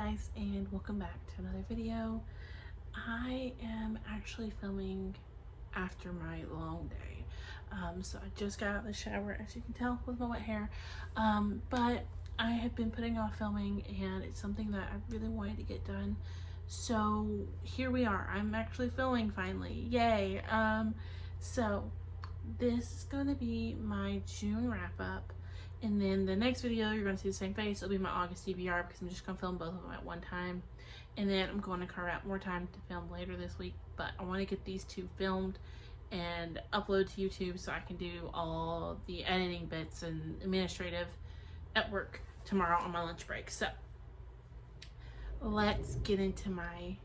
guys, and welcome back to another video. I am actually filming after my long day. So I just got out of the shower, as you can tell with my wet hair. But I have been putting off filming, and it's something that I really wanted to get done. So here we are. I'm actually filming finally. Yay! So this is gonna be my June wrap up. And then the next video, you're going to see the same face. It'll be my August DVR because I'm just going to film both of them at one time. And then I'm going to carve out more time to film later this week. But I want to get these two filmed and upload to YouTube so I can do all the editing bits and administrative at work tomorrow on my lunch break. So let's get into my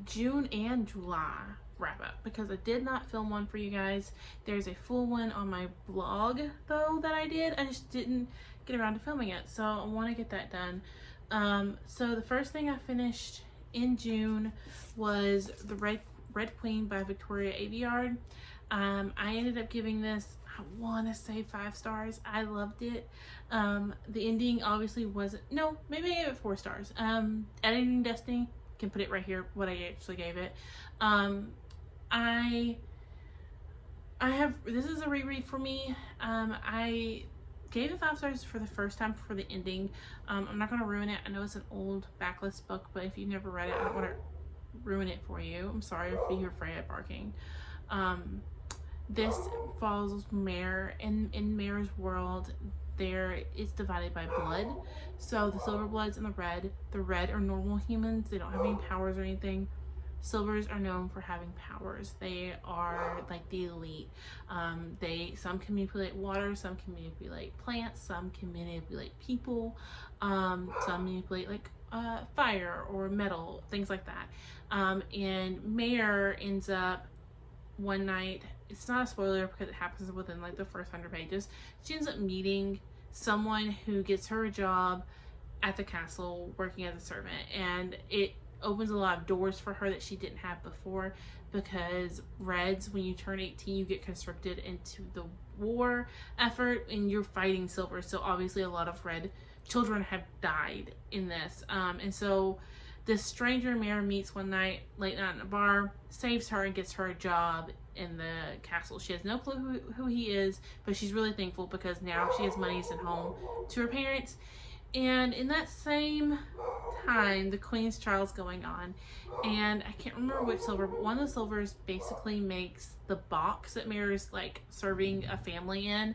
June and July wrap up, because I did not film one for you guys. There's a full one on my blog though that I did. I just didn't get around to filming it, so I want to get that done. So the first thing I finished in June was the Red Queen by Victoria Aveyard. I ended up giving this, I want to say 5 stars. I loved it. The ending obviously wasn't, no, maybe I gave it 4 stars. Editing Destiny, can put it right here what I actually gave it. I have, this is a reread for me. I gave it 5 stars for the first time for the ending. I'm not going to ruin it. I know it's an old backlist book, but if you've never read it, I don't want to ruin it for you. I'm sorry if you hear Freya barking. This follows Mare. In Mare's world, there it's divided by blood. So the silver bloods and the red are normal humans. They don't have any powers or anything. Silvers are known for having powers. They are like the elite. Some can manipulate water, some can manipulate plants, some can manipulate people, some manipulate like fire or metal, things like that. And Mare ends up one night, it's not a spoiler because it happens within like the first 100 pages, she ends up meeting someone who gets her a job at the castle working as a servant, and it opens a lot of doors for her that she didn't have before, because Reds, when you turn 18, you get conscripted into the war effort and you're fighting Silver. So obviously a lot of Red children have died in this. And so this stranger Mare meets one night, late night in a bar, saves her and gets her a job in the castle. She has no clue who he is, but she's really thankful because now she has money sent home to her parents. And in that same time, the Queen's trial's going on, and I can't remember which silver, but one of the silvers basically makes the box that Mare's like serving a family in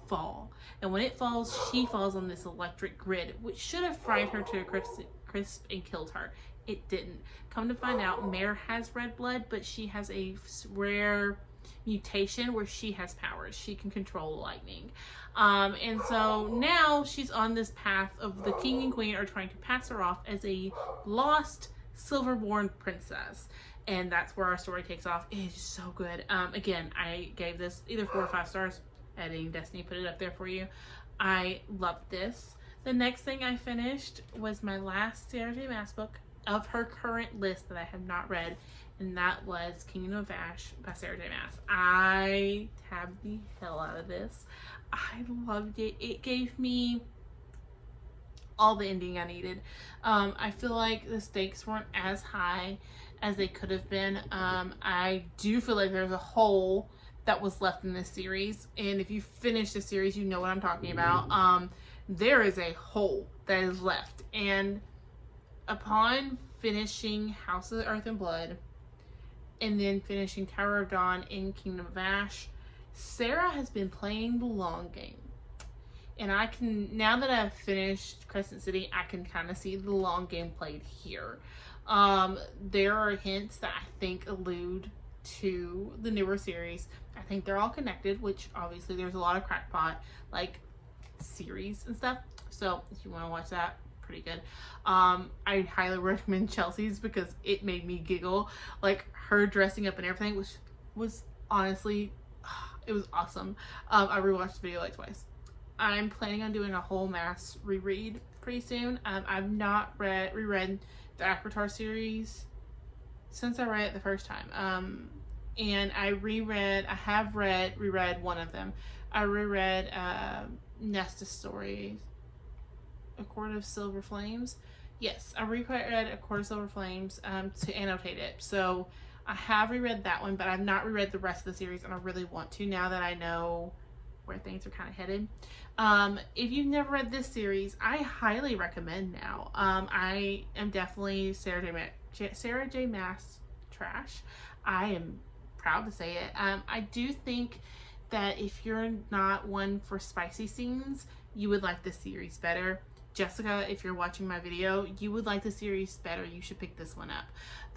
fall. And when it falls, she falls on this electric grid, which should have fried her to a crisp and killed her. It didn't. Come to find out, Mare has red blood, but she has a rare mutation where she has powers. She can control lightning. And so now she's on this path of the king and queen are trying to pass her off as a lost silverborn princess. And that's where our story takes off. It is so good. Again, I gave this either 4 or 5 stars. Editing Destiny put it up there for you. I loved this. The next thing I finished was my last Sarah J. Maas book of her current list that I have not read, and that was Kingdom of Ash by Sarah J. Maas. I tabbed the hell out of this. I loved it. It gave me all the ending I needed. I feel like the stakes weren't as high as they could have been. I do feel like there's a hole that was left in this series, and if you finish the series, you know what I'm talking about. There is a hole that is left, and upon finishing House of the Earth and Blood and then finishing Tower of Dawn in Kingdom of Ash, Sarah has been playing the long game. And I can, now that I've finished Crescent City, I can kind of see the long game played here. There are hints that I think allude to the newer series. I think they're all connected, which obviously there's a lot of crackpot like series and stuff. So if you want to watch that, pretty good. I highly recommend Chelsea's because it made me giggle. Like her dressing up and everything was honestly, it was awesome. I rewatched the video like twice. I'm planning on doing a whole mass reread pretty soon. I've not reread the Aquitar series since I read it the first time. And I have reread one of them. I reread Nesta Stories, A Court of Silver Flames. Yes, I reread A Court of Silver Flames to annotate it. So I have reread that one, but I've not reread the rest of the series, and I really want to now that I know where things are kind of headed. If you've never read this series, I highly recommend now. I am definitely Sarah J. Maas trash. I am proud to say it. I do think that if you're not one for spicy scenes, you would like this series better. Jessica, if you're watching my video, you would like the series better. You should pick this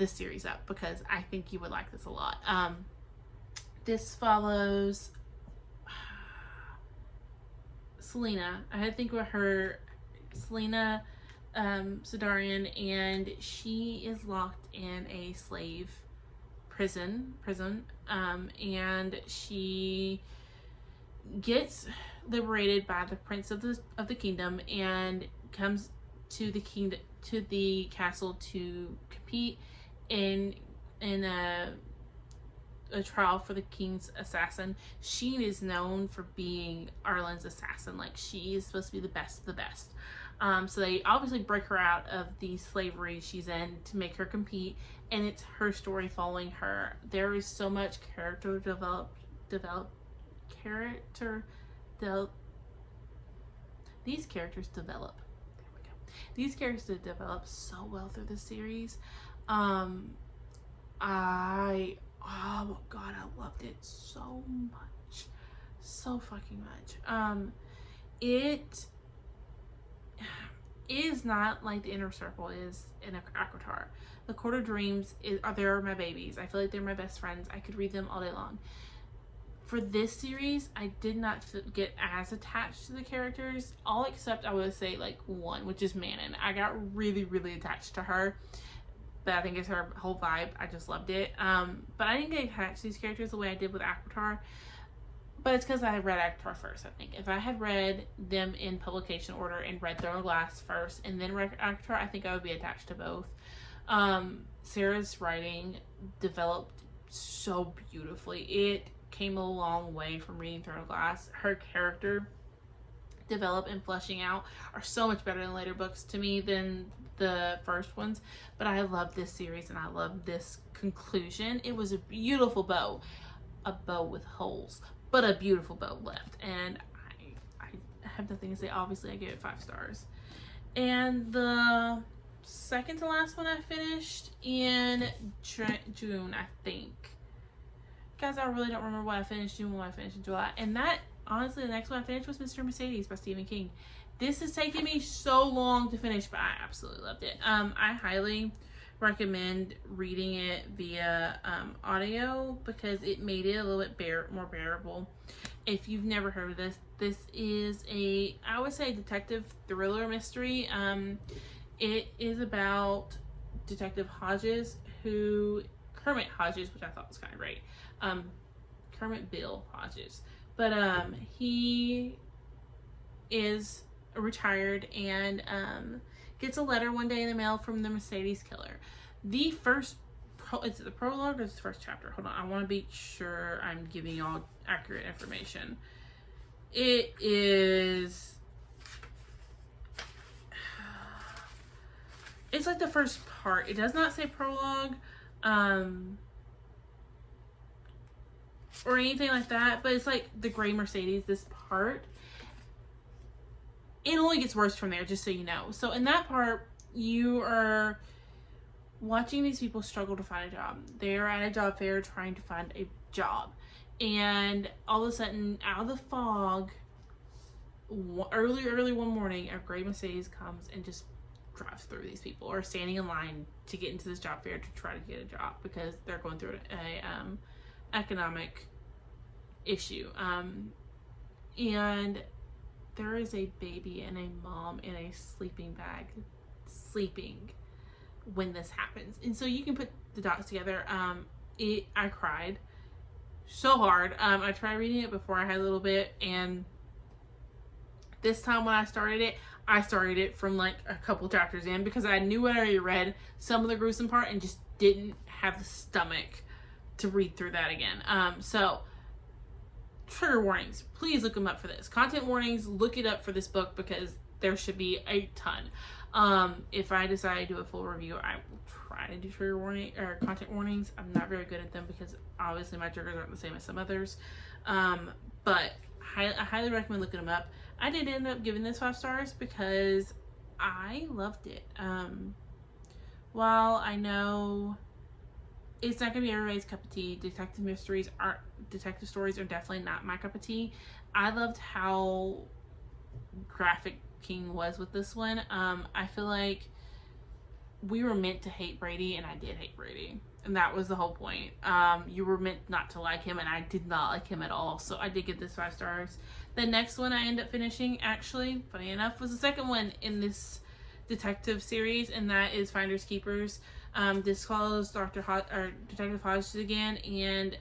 series up, because I think you would like this a lot. This follows Selena. I had to think about her, Selena Sidarian, and she is locked in a slave prison, and she gets liberated by the prince of the kingdom and comes to the castle to compete in a trial for the king's assassin. She is known for being Arlen's assassin. Like, she is supposed to be the best of the best. So they obviously break her out of the slavery she's in to make her compete, and it's her story following her. There is so much character these characters develop. There we go. These characters develop so well through the series. Oh my god, I loved it so much. So fucking much. It is not like the Inner Circle is in Aquatar. The Court of Dreams they're my babies. I feel like they're my best friends. I could read them all day long. For this series, I did not get as attached to the characters, all except I would say like one, which is Manon. I got really, really attached to her, but I think it's her whole vibe. I just loved it. But I didn't get attached to these characters the way I did with Aquatar, but it's because I had read Aquatar first, I think. If I had read them in publication order and read Throne of Glass first and then read Aquatar, I think I would be attached to both. Sarah's writing developed so beautifully. It came a long way from reading Throne of Glass. Her character develop and fleshing out are so much better in later books to me than the first ones, but I love this series and I love this conclusion. It was a beautiful bow, a bow with holes, but a beautiful bow left, and I have nothing to say. Obviously I gave it 5 stars. And the second to last one I finished in June, I think. Guys, I really don't remember what I finished June, what I finished in July. And that, honestly, the next one I finished was Mr. Mercedes by Stephen King. This has taken me so long to finish, but I absolutely loved it. I highly recommend reading it via audio, because it made it a little bit more bearable. If you've never heard of this, this is I would say, detective thriller mystery. It is about Detective Hodges, Kermit Hodges, which I thought was kind of great. Kermit Bill Hodges. But he is retired and gets a letter one day in the mail from the Mercedes killer. The first, is it the prologue or is it the first chapter? Hold on, I want to be sure I'm giving y'all accurate information. It is, it's like the first part. It does not say prologue or anything like that, but it's like the gray Mercedes, this part. It only gets worse from there, just so you know. So in that part, you are watching these people struggle to find a job. They're at a job fair trying to find a job, and all of a sudden, out of the fog, early one morning, a gray Mercedes comes and just drives through these people, or standing in line to get into this job fair to try to get a job because they're going through a economic issue. And there is a baby and a mom in a sleeping bag sleeping when this happens, and so you can put the dots together. I cried so hard. I tried reading it before I had a little bit, and this time when I started it from like a couple chapters in, because I knew I already read some of the gruesome part and just didn't have the stomach to read through that again. So trigger warnings, please look them up for this. Content warnings, look it up for this book, because there should be a ton. If I decide to do a full review, I will try to do trigger warning or content warnings. I'm not very good at them because obviously my triggers aren't the same as some others. But I highly recommend looking them up. I did end up giving this 5 stars because I loved it. While I know it's not gonna be everybody's cup of tea, detective stories are definitely not my cup of tea. I loved how graphic King was with this one. I feel like we were meant to hate Brady, and I did hate Brady, and that was the whole point. You were meant not to like him, and I did not like him at all, so I did give this 5 stars. The next one I ended up finishing, actually, funny enough, was the second one in this detective series, and that is Finders Keepers. This follows Detective Hodges again, and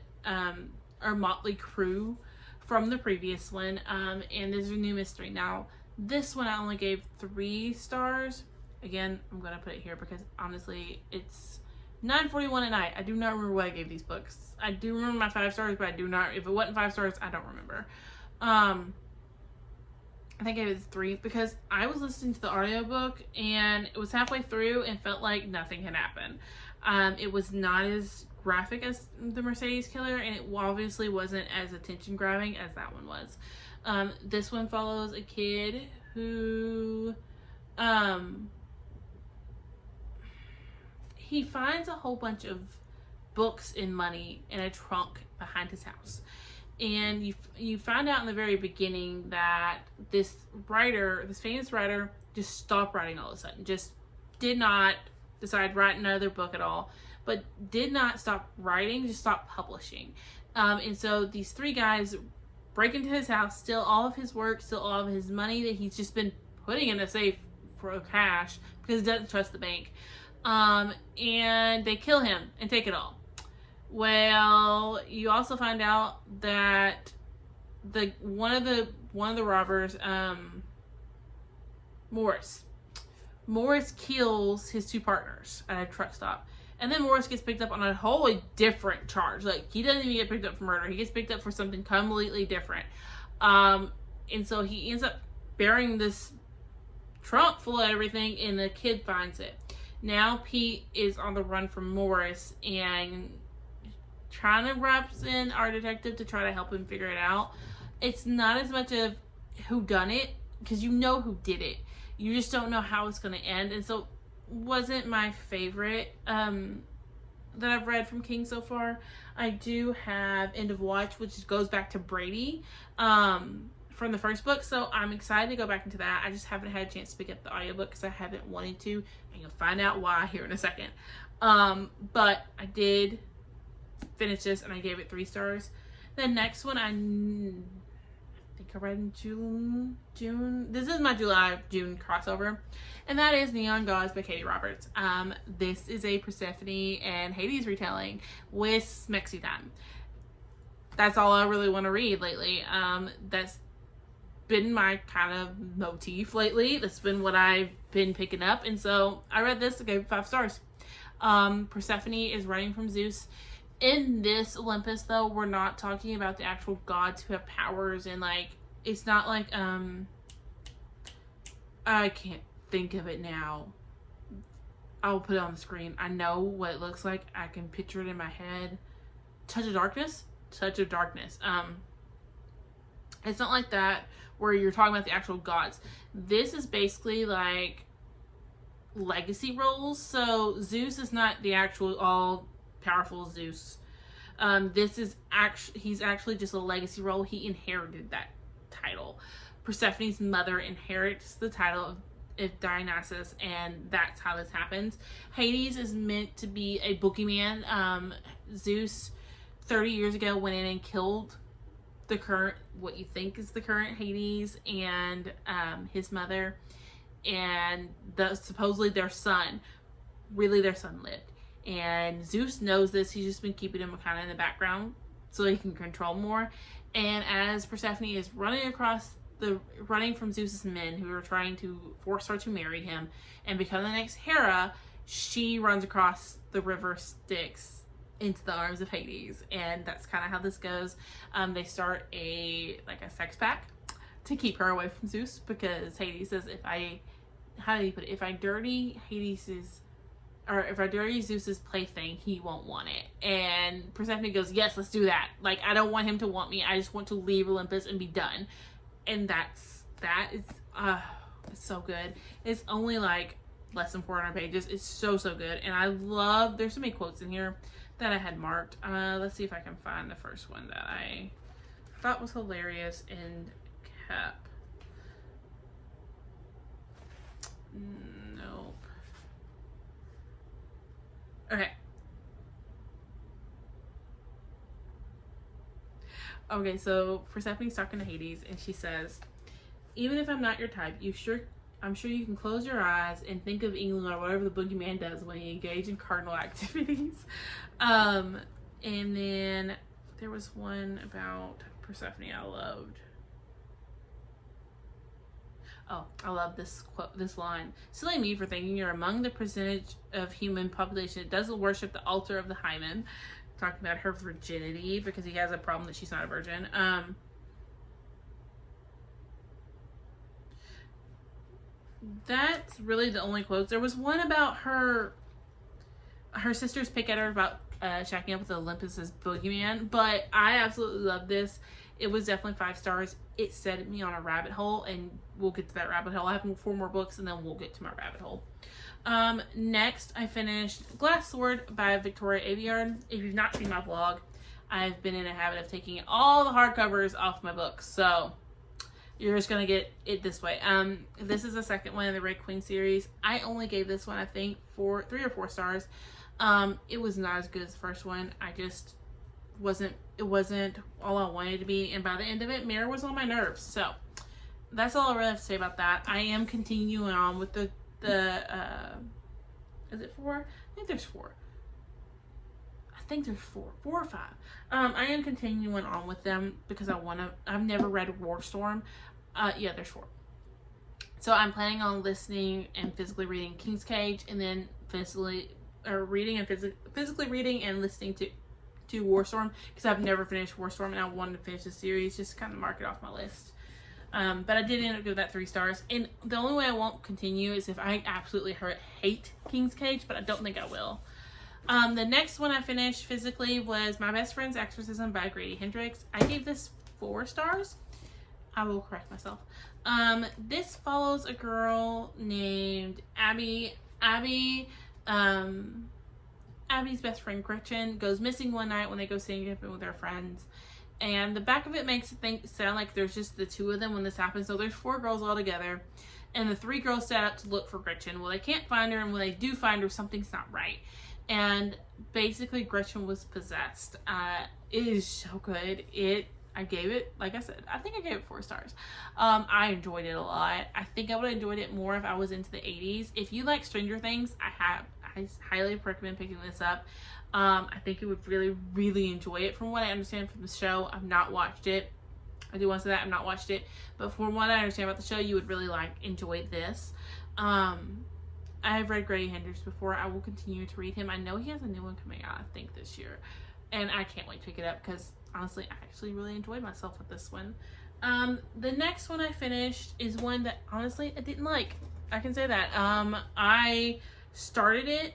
our motley crew from the previous one, and there's a new mystery. Now, this one I only gave 3 stars. Again, I'm going to put it here because honestly, it's 9:41 at night. I do not remember what I gave these books. I do remember my 5 stars, but I do not, if it wasn't 5 stars, I don't remember. I think I gave it 3 because I was listening to the audiobook and it was halfway through and felt like nothing had happened. It was not as graphic as the Mercedes Killer, and it obviously wasn't as attention grabbing as that one was. This one follows a kid who he finds a whole bunch of books and money in a trunk behind his house. And you find out in the very beginning that this famous writer, just stopped writing all of a sudden. Just did not decide to write another book at all. But did not stop writing, just stopped publishing. And so these 3 guys break into his house, steal all of his work, steal all of his money that he's just been putting in a safe for cash because he doesn't trust the bank. And they kill him and take it all. Well, you also find out that one of the robbers, Morris kills his 2 partners at a truck stop. And then Morris gets picked up on a wholly different charge. Like, he doesn't even get picked up for murder. He gets picked up for something completely different. And so he ends up burying this trunk full of everything, and the kid finds it. Now Pete is on the run from Morris and trying to wrap in our detective to try to help him figure it out. It's not as much of who done it, because you know who did it. You just don't know how it's going to end. And so wasn't my favorite that I've read from King so far. I do have End of Watch, which goes back to Brady from the first book, so I'm excited to go back into that. I just haven't had a chance to pick up the audiobook because I haven't wanted to, and you'll find out why here in a second. But I did finish this and I gave it 3 stars. The next one I think I read in June. This is my July-June crossover, and that is Neon Gauze by Katie Roberts. This is a Persephone and Hades retelling with Smexy time. That's all I really want to read lately. That's been my kind of motif lately. That's been what I've been picking up, and so I read this. I gave it 5 stars. Persephone is running from Zeus. In this Olympus, though, we're not talking about the actual gods who have powers, and like, it's not like I can't think of it now. I'll put it on the screen. I know what it looks like. I can picture it in my head. Touch of Darkness. It's not like that where you're talking about the actual gods. This is basically like legacy roles. So Zeus is not the actual all-powerful Zeus. This is he's actually just a legacy role. He inherited that title. Persephone's mother inherits the title of Dionysus, and that's how this happens. Hades is meant to be a boogeyman. Zeus 30 years ago went in and killed the current, what you think is the current Hades, and his mother, and supposedly their son. Really, their son lived. And Zeus knows this. He's just been keeping him kind of in the background so he can control more. And as Persephone is running from Zeus's men who are trying to force her to marry him and become the next Hera, she runs across the river Styx into the arms of Hades. And that's kind of how this goes. They start a sex pact to keep her away from Zeus, because Hades says how do you put it? If I dirty Zeus's plaything, he won't want it. And Persephone goes, yes, let's do that. Like, I don't want him to want me. I just want to leave Olympus and be done. And that is it's so good. It's only like less than 400 pages. It's so good. And I love, there's so many quotes in here that I had marked. Let's see if I can find the first one that I thought was hilarious and kept. Nope. Okay. Okay, so Persephone's talking to Hades, and she says, even if I'm not your type, I'm sure you can close your eyes and think of England or whatever the boogeyman does when you engage in cardinal activities. And then there was one about Persephone I loved. Oh, I love this quote, this line. Silly me for thinking you're among the percentage of human population that doesn't worship the altar of the hymen. Talking about her virginity, because he has a problem that she's not a virgin. That's really the only quotes. There was one about her sister's pick at her about shacking up with Olympus's boogeyman, but I absolutely love this. It was definitely 5 stars. It set me on a rabbit hole, and we'll get to that rabbit hole. I have 4 more books, and then we'll get to my rabbit hole. Next, I finished Glass Sword by Victoria Aveyard. If you've not seen my vlog, I've been in a habit of taking all the hardcovers off my books, so you're just gonna get it this way. This is the second one in the Red Queen series. I only gave this one, I think, 3 or 4 stars. It was not as good as the first one. It wasn't all I wanted it to be, and by the end of it, Mare was on my nerves. So that's all I really have to say about that. I am continuing on with the is it 4? I think there's 4. I think there's 4 or 5. I am continuing on with them because I've never read Warstorm. Yeah, there's 4. So I'm planning on listening and physically reading King's Cage, and then physically reading and listening to Warstorm, because I've never finished Warstorm and I wanted to finish the series just to kind of mark it off my list. But I did end up giving that 3 stars, and the only way I won't continue is if I absolutely hate King's Cage, but I don't think I will. The next one I finished physically was My Best Friend's Exorcism by Grady Hendrix. I gave this 4 stars. I will correct myself. This follows a girl named Abby. Abby's best friend Gretchen goes missing one night when they go singing with their friends, and the back of it makes it sound like there's just the 2 of them when this happens. So there's 4 girls all together, and the 3 girls set out to look for Gretchen. Well, they can't find her, and when they do find her, something's not right. And basically, Gretchen was possessed. It is so good. I gave it, like I said, I think I gave it 4 stars. I enjoyed it a lot. I think I would have enjoyed it more if I was into the 80s. If you like Stranger Things, I highly recommend picking this up. I think you would really, really enjoy it. From what I understand from the show, I've not watched it. I do want to say that I've not watched it, but from what I understand about the show, you would really enjoy this. I've read Grady Hendrix before. I will continue to read him. I know he has a new one coming out, I think, this year, and I can't wait to pick it up because honestly, I actually really enjoyed myself with this one. The next one I finished is one that honestly I didn't like. I can say that. I started it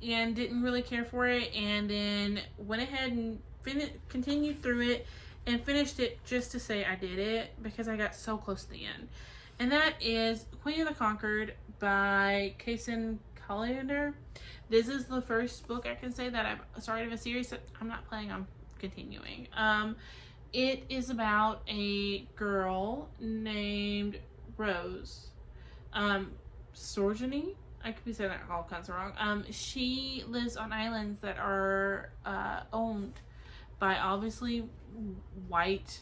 and didn't really care for it, and then went ahead and continued through it and finished it just to say I did it, because I got so close to the end. And that is Queen of the Concord by Kaysen Callender. This is the first book I can say that I've started of a series that I'm not planning on continuing. It is about a girl named Rose. Sorgeny? I could be saying that all kinds of wrong. She lives on islands that are owned by obviously white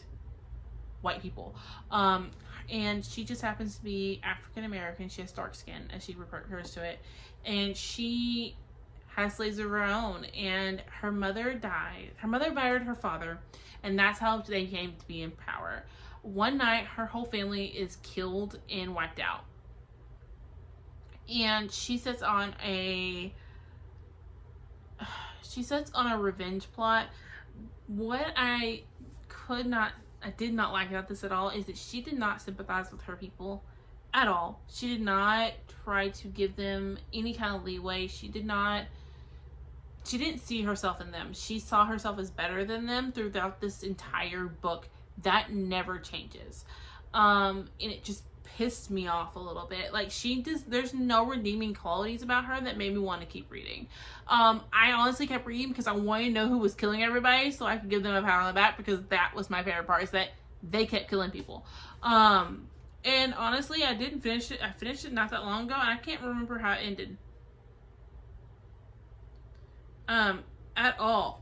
people. And she just happens to be African American. She has dark skin, as she refers to it. And she has slaves of her own. And her mother died. Her mother married her father. And that's how they came to be in power. One night, her whole family is killed and wiped out. And she sets on a revenge plot. What I I did not like about this at all is that she did not sympathize with her people at all. She did not try to give them any kind of leeway. She didn't see herself in them. She saw herself as better than them throughout this entire book. That never changes. And it just pissed me off a little bit. Like, there's no redeeming qualities about her that made me want to keep reading. I honestly kept reading because I wanted to know who was killing everybody so I could give them a pat on the back, because that was my favorite part, is that they kept killing people. And honestly, I didn't finish it. I finished it not that long ago, and I can't remember how it ended. At all.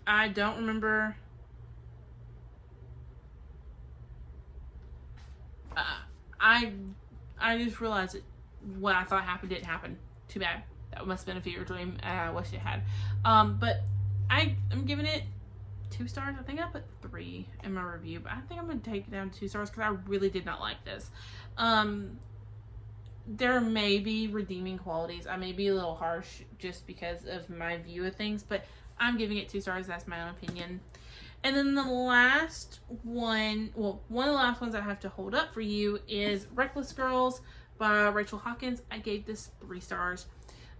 I don't remember. I just realized that what I thought happened didn't happen. Too bad. That must have been a fever dream, and I wish it had. But I'm giving it 2 stars. I think I put 3 in my review, but I think I'm going to take it down to 2 stars because I really did not like this. There may be redeeming qualities. I may be a little harsh just because of my view of things, but I'm giving it 2 stars. That's my own opinion. And then the last one, well, one of the last ones I have to hold up for you is Reckless Girls by Rachel Hawkins. I gave this 3 stars.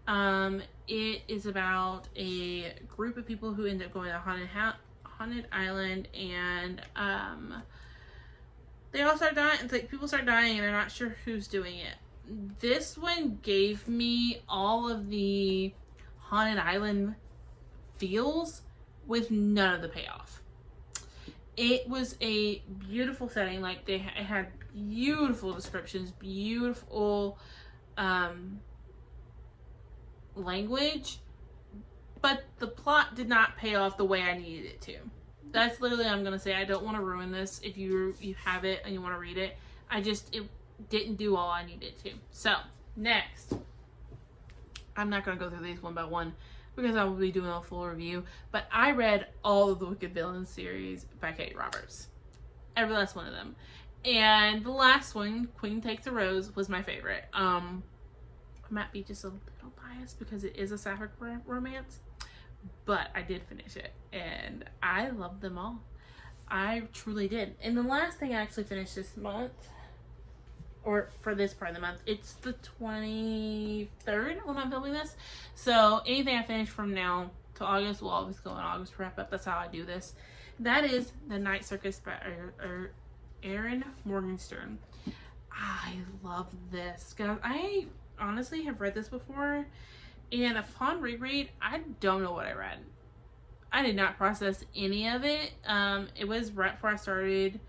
It is about a group of people who end up going to a haunted island, and they all start dying. It's like people start dying and they're not sure who's doing it. This one gave me all of the haunted island feels with none of the payoff. It was a beautiful setting. Like, it had beautiful descriptions, beautiful language, but the plot did not pay off the way I needed it to. That's literally what I'm gonna say. I don't want to ruin this if you have it and you want to read it. It didn't do all I needed to. So next, I'm not gonna go through these one by one because I will be doing a full review, but I read all of the Wicked Villains series by Katie Roberts. Every last one of them. And the last one, Queen Takes a Rose, was my favorite. I might be just a little biased because it is a sapphic romance, but I did finish it and I loved them all. I truly did. And the last thing I actually finished this month, or for this part of the month, it's the 23rd when I'm filming this. So anything I finish from now to August will always go in August wrap up. That's how I do this. That is The Night Circus by Erin Morgenstern. I love this, guys. I honestly have read this before, and upon reread, I don't know what I read. I did not process any of it. It was right before I started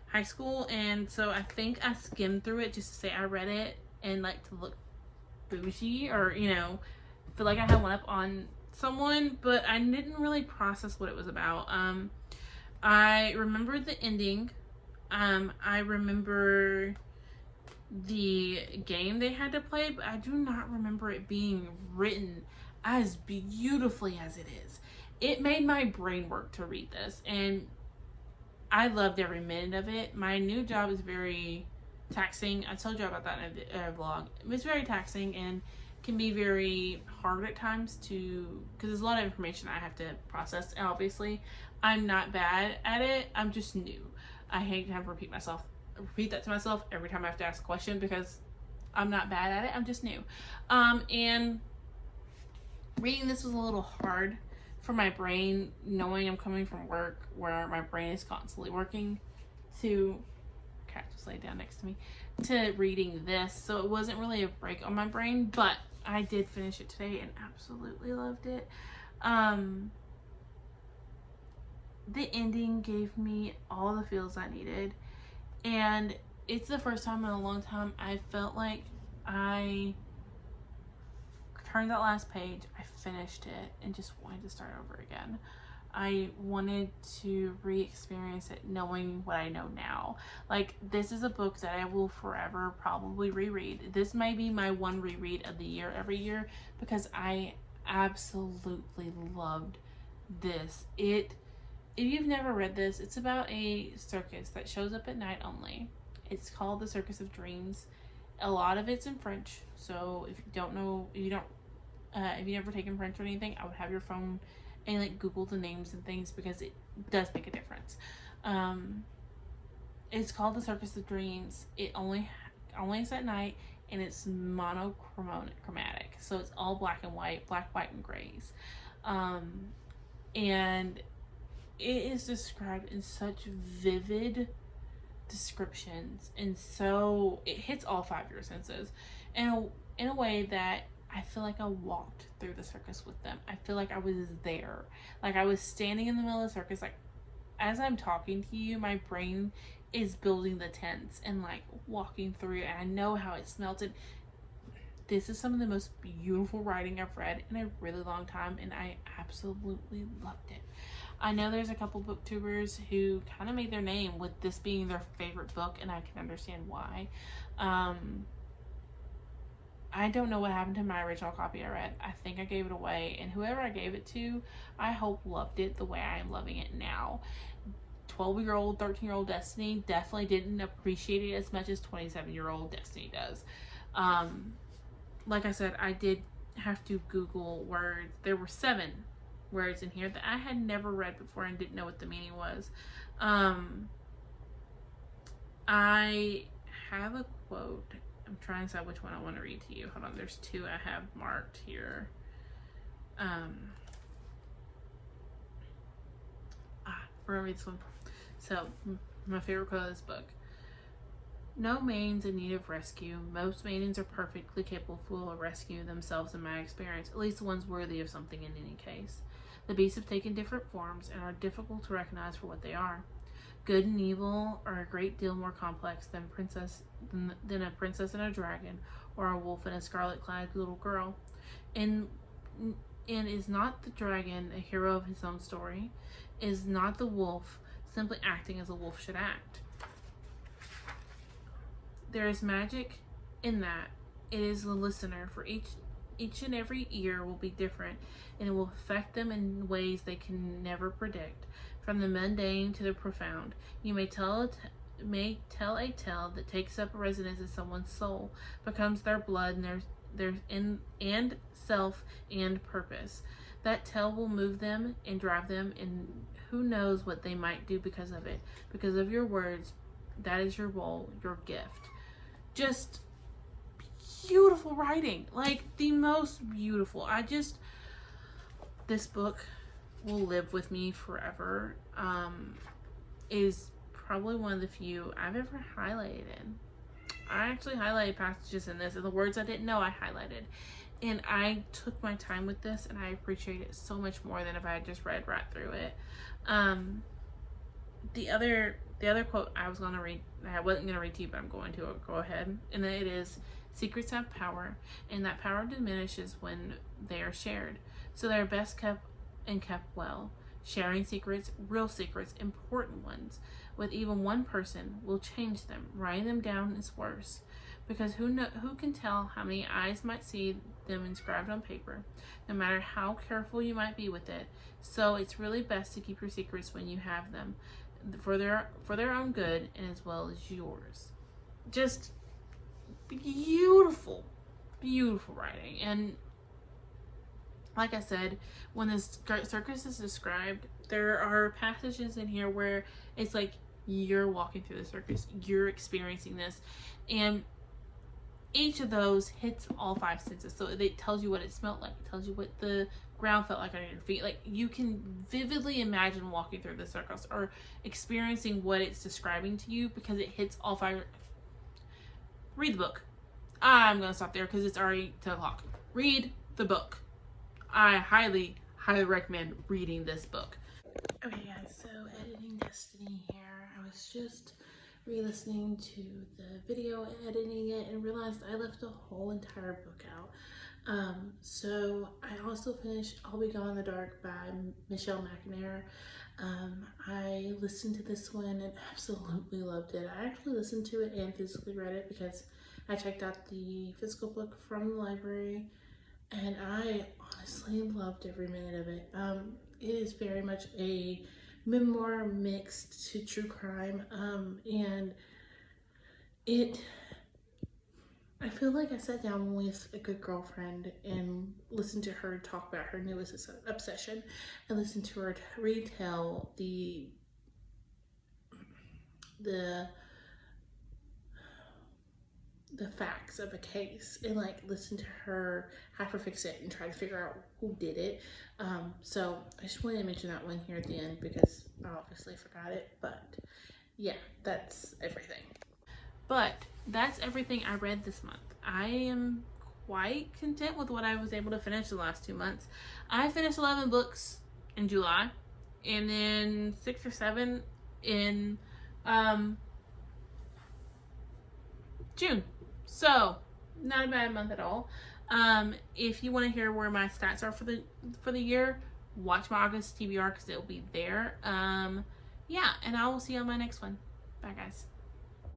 high school, and so I think I skimmed through it just to say I read it and like to look bougie, or feel like I had one up on someone, but I didn't really process what it was about. I remember the ending. I remember the game they had to play, but I do not remember it being written as beautifully as it is. It made my brain work to read this, and I loved every minute of it. My new job is very taxing. I told you about that in a vlog. It's very taxing and can be very hard at times because there's a lot of information I have to process. And obviously, I'm not bad at it. I'm just new. I hate to have to repeat that to myself every time I have to ask a question because I'm not bad at it. I'm just new. And reading this was a little hard for my brain, knowing I'm coming from work where my brain is constantly working, to cat just lay down next to me, to reading this. So it wasn't really a break on my brain, but I did finish it today and absolutely loved it. The ending gave me all the feels I needed, and it's the first time in a long time I felt like I turned that last page, I finished it, and just wanted to start over again. I wanted to re-experience it knowing what I know now. Like, this is a book that I will forever probably reread. This may be my one reread of the year every year because I absolutely loved this. If you've never read this, it's about a circus that shows up at night only. It's called the Circus of Dreams. A lot of it's in French, so if you've never taken French or anything, I would have your phone and like Google the names and things because it does make a difference. It's called The Circus of Dreams. It only is at night, and it's monochromatic, so it's all black and white, white, and grays, and it is described in such vivid descriptions, and so it hits all 5 of your senses, and in a way that I feel like I walked through the circus with them. I feel like I was there, like I was standing in the middle of the circus. Like as I'm talking to you, my brain is building the tents and like walking through, and I know how it smelt. And this is some of the most beautiful writing I've read in a really long time, and I absolutely loved it. I know there's a couple booktubers who kind of made their name with this being their favorite book, and I can understand why. I don't know what happened to my original copy I read. I think I gave it away, and whoever I gave it to, I hope loved it the way I am loving it now. 12-year-old, 13-year-old Destiny definitely didn't appreciate it as much as 27-year-old Destiny does. Like I said, I did have to Google words. There were 7 words in here that I had never read before and didn't know what the meaning was. I have a quote. I'm trying to decide which one I want to read to you. Hold on, there's 2 I have marked here. We're gonna read this one. So, my favorite quote of this book. No maidens in need of rescue. Most maidens are perfectly capable of rescuing themselves in my experience, at least the ones worthy of something in any case. The beasts have taken different forms and are difficult to recognize for what they are. Good and evil are a great deal more complex than a princess and a dragon, or a wolf and a scarlet-clad little girl. And is not the dragon a hero of his own story? Is not the wolf simply acting as a wolf should act? There is magic in that. It is the listener, for each and every ear will be different, and it will affect them in ways they can never predict. From the mundane to the profound, you may tell a tale that takes up a residence in someone's soul, becomes their blood and and self and purpose. That tale will move them and drive them, and who knows what they might do because of it, because of your words. That is your role, your gift. Just beautiful writing, like the most beautiful. This book will live with me forever. Is probably one of the few I've ever highlighted. I actually highlighted passages in this, and the words I didn't know I highlighted. And I took my time with this, and I appreciate it so much more than if I had just read right through it. The other quote I was gonna read, I wasn't gonna read to you, but I'm going to go ahead. And it is, secrets have power, and that power diminishes when they are shared. So they are best kept and kept well. Sharing secrets, real secrets, important ones, with even one person will change them. Writing them down is worse, because who can tell how many eyes might see them inscribed on paper, no matter how careful you might be with it. So it's really best to keep your secrets when you have them, for their own good and as well as yours. Just beautiful writing. And like I said, when this circus is described, there are passages in here where it's like you're walking through the circus, you're experiencing this, and each of those hits all 5 senses. So it tells you what it smelled like, it tells you what the ground felt like on your feet. Like, you can vividly imagine walking through the circus or experiencing what it's describing to you, because it hits all 5. Read the book. I'm gonna stop there because it's already 10 o'clock. Read the book. I highly recommend reading this book. Okay guys, so editing Destiny here. I was just re-listening to the video and editing it and realized I left the whole entire book out. So I also finished I'll Be Gone in the Dark by Michelle McNair. I listened to this one and absolutely loved it. I actually listened to it and physically read it because I checked out the physical book from the library, and I honestly loved every minute of it. It is very much a memoir mixed to true crime, and I feel like I sat down with a good girlfriend and listened to her talk about her newest obsession, and listened to her retell the the facts of a case and like listen to her hyperfix it and try to figure out who did it. So I just wanted to mention that one here at the end because I obviously forgot it, but yeah, that's everything. But that's everything I read this month. I am quite content with what I was able to finish the last 2 months. I finished 11 books in July and then 6 or 7 in June. So not a bad month at all. If you want to hear where my stats are for the year, watch my August TBR because it'll be there. Yeah, and I will see you on my next one. Bye guys.